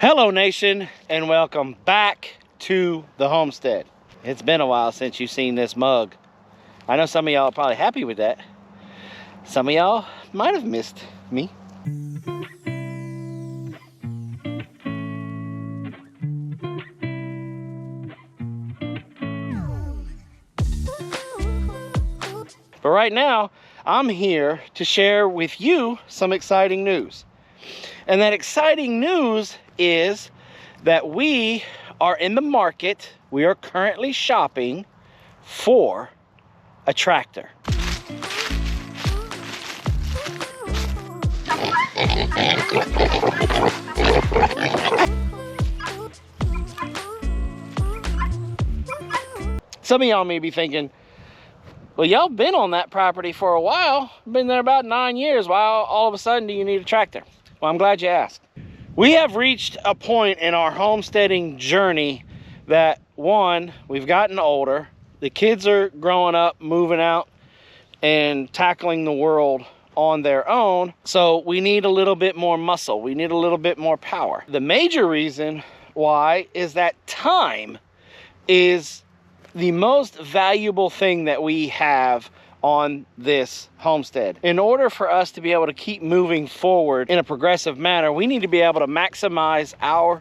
Hello nation, and welcome back to the homestead. It's been a while since you've seen this mug. I know some of y'all are probably happy with that. Some of y'all might have missed me. But right now, I'm here to share with you some exciting news. And that exciting news is that we are in the market. We are currently shopping for a tractor. Some of y'all may be thinking, well, y'all been on that property for a while. Been there about 9 years. Why all of a sudden do you need a tractor? Well, I'm glad you asked. We have reached a point in our homesteading journey that, one, we've gotten older. The kids are growing up, moving out, and tackling the world on their own. So we need a little bit more muscle. We need a little bit more power. The major reason why is that time is the most valuable thing that we have on this homestead. In order for us to be able to keep moving forward in a progressive manner, we need to be able to maximize our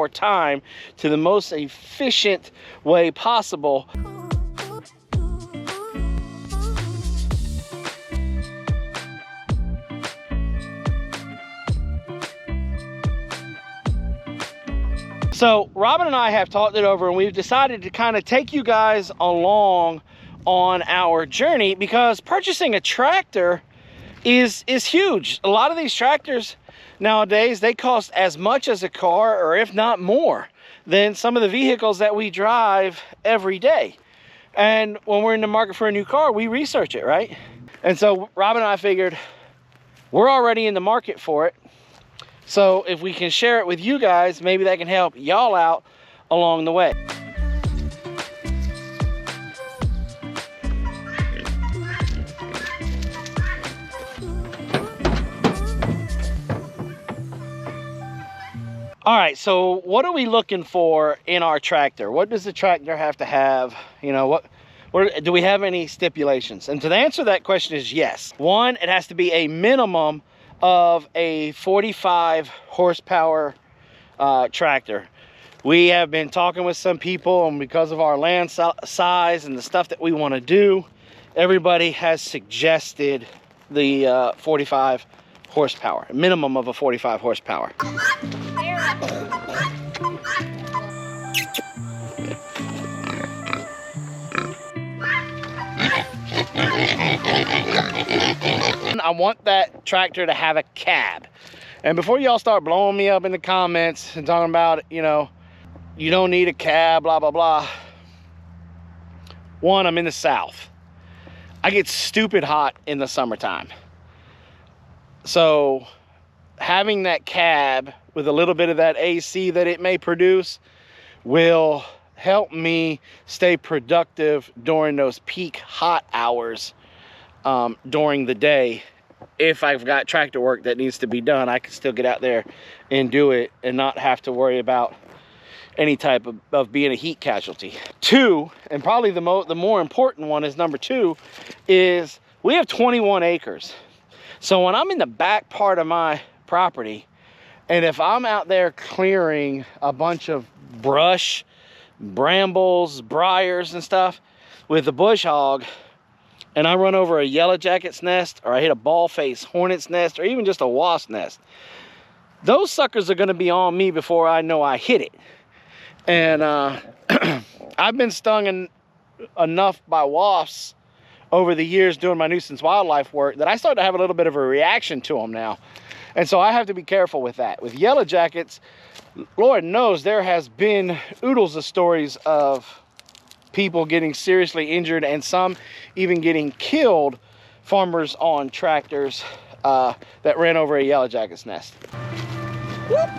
time to the most efficient way possible. So Robin and I have talked it over, and we've decided to kind of take you guys along on our journey, because purchasing a tractor is huge. A lot of these tractors nowadays, they cost as much as a car, or if not more than some of the vehicles that we drive every day. And when we're in the market for a new car, we research it, right? And so Robin and I figured, we're already in the market for it. So if we can share it with you guys, maybe that can help y'all out along the way. All right, so what are we looking for in our tractor? What does the tractor have to have? You know, what do we have any stipulations? And to answer that question is yes. One, it has to be a minimum of a 45 horsepower tractor. We have been talking with some people, and because of our land size and the stuff that we want to do, everybody has suggested the 45 horsepower, a minimum of a 45 horsepower. I want that tractor to have a cab. And before y'all start blowing me up in the comments and talking about, you know, you don't need a cab, blah, blah, blah. One, I'm in the South. I get stupid hot in the summertime. So having that cab with a little bit of that AC that it may produce will help me stay productive during those peak hot hours during the day. If I've got tractor work that needs to be done, I can still get out there and do it and not have to worry about any type of being a heat casualty. Two, and probably the more important one is number two, is we have 21 acres. So when I'm in the back part of my property, and if I'm out there clearing a bunch of brush, brambles, briars and stuff with the bush hog, and I run over a yellow jacket's nest, or I hit a ball face hornet's nest, or even just a wasp nest, those suckers are gonna be on me before I know I hit it. And I've been stung enough by wasps over the years doing my nuisance wildlife work that I start to have a little bit of a reaction to them now. And so I have to be careful with that. With yellow jackets, Lord knows there has been oodles of stories of people getting seriously injured, and some even getting killed, farmers on tractors that ran over a yellow jacket's nest. Whoop.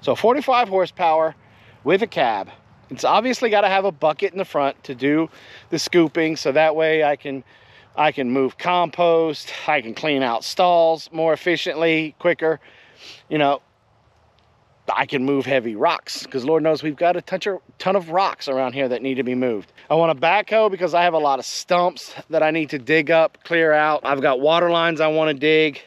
So 45 horsepower with a cab. It's obviously got to have a bucket in the front to do the scooping, so that way I can move compost, I can clean out stalls more efficiently, quicker. You know, I can move heavy rocks, because Lord knows we've got a ton of rocks around here that need to be moved. I want a backhoe because I have a lot of stumps that I need to dig up, clear out. I've got water lines I want to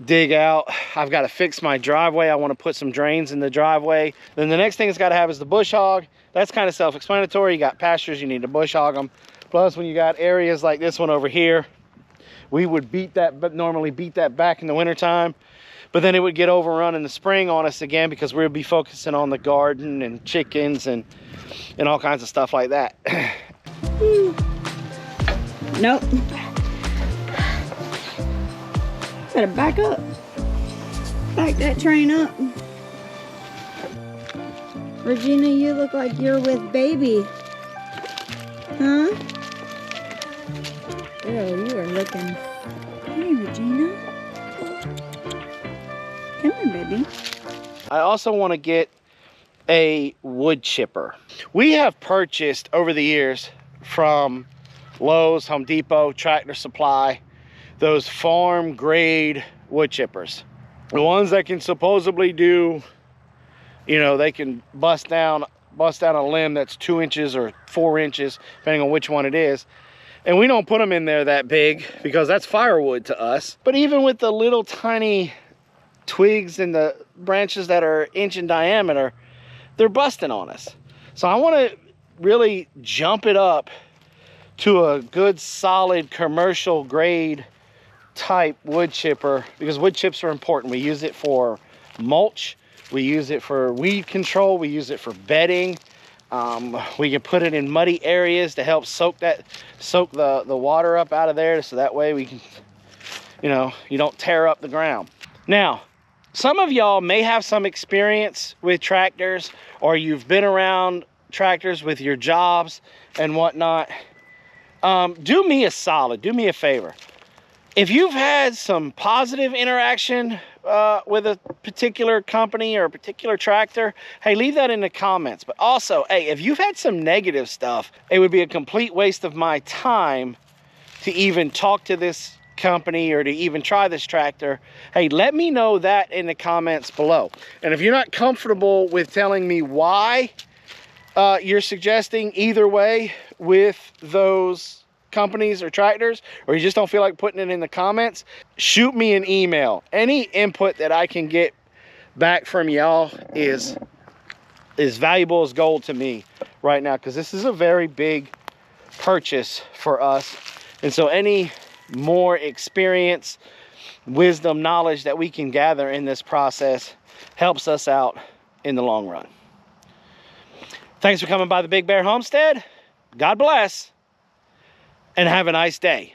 dig out. I've got to fix my driveway. I want to put some drains in the driveway. Then the next thing it's got to have is the bush hog. That's kind of self-explanatory. You got pastures, you need to bush hog them. Plus, when you got areas like this one over here, we would normally beat that back in the wintertime, but then it would get overrun in the spring on us again, because we'll be focusing on the garden and chickens and all kinds of stuff like that. Nope. Gotta back up. Back that train up. Regina, you look like you're with baby. Huh? Girl, you are looking. Hey, Regina. Come here, baby. I also want to get a wood chipper. We have purchased over the years from Lowe's, Home Depot, Tractor Supply, those farm grade wood chippers. The ones that can supposedly do, you know, they can bust down a limb that's 2 inches or 4 inches, depending on which one it is. And we don't put them in there that big because that's firewood to us. But even with the little tiny twigs and the branches that are 1 inch in diameter, they're busting on us. So I want to really jump it up to a good solid commercial grade type wood chipper, because wood chips are important. We use it for mulch, we use it for weed control, we use it for bedding. We can put it in muddy areas to help soak the water up out of there, so that way we can, you know, you don't tear up the ground. Now, some of y'all may have some experience with tractors, or you've been around tractors with your jobs and whatnot. Do me a solid, do me a favor. If you've had some positive interaction with a particular company or a particular tractor, hey, leave that in the comments. But also, hey, if you've had some negative stuff, it would be a complete waste of my time to even talk to this company or to even try this tractor. Hey, let me know that in the comments below. And if you're not comfortable with telling me why you're suggesting either way with those companies or tractors, or you just don't feel like putting it in the comments, shoot me an email. Any input that I can get back from y'all is valuable as gold to me right now, because this is a very big purchase for us. And so any more experience, wisdom, knowledge that we can gather in this process helps us out in the long run. Thanks for coming by the Big Bear Homestead. God bless, and have a nice day.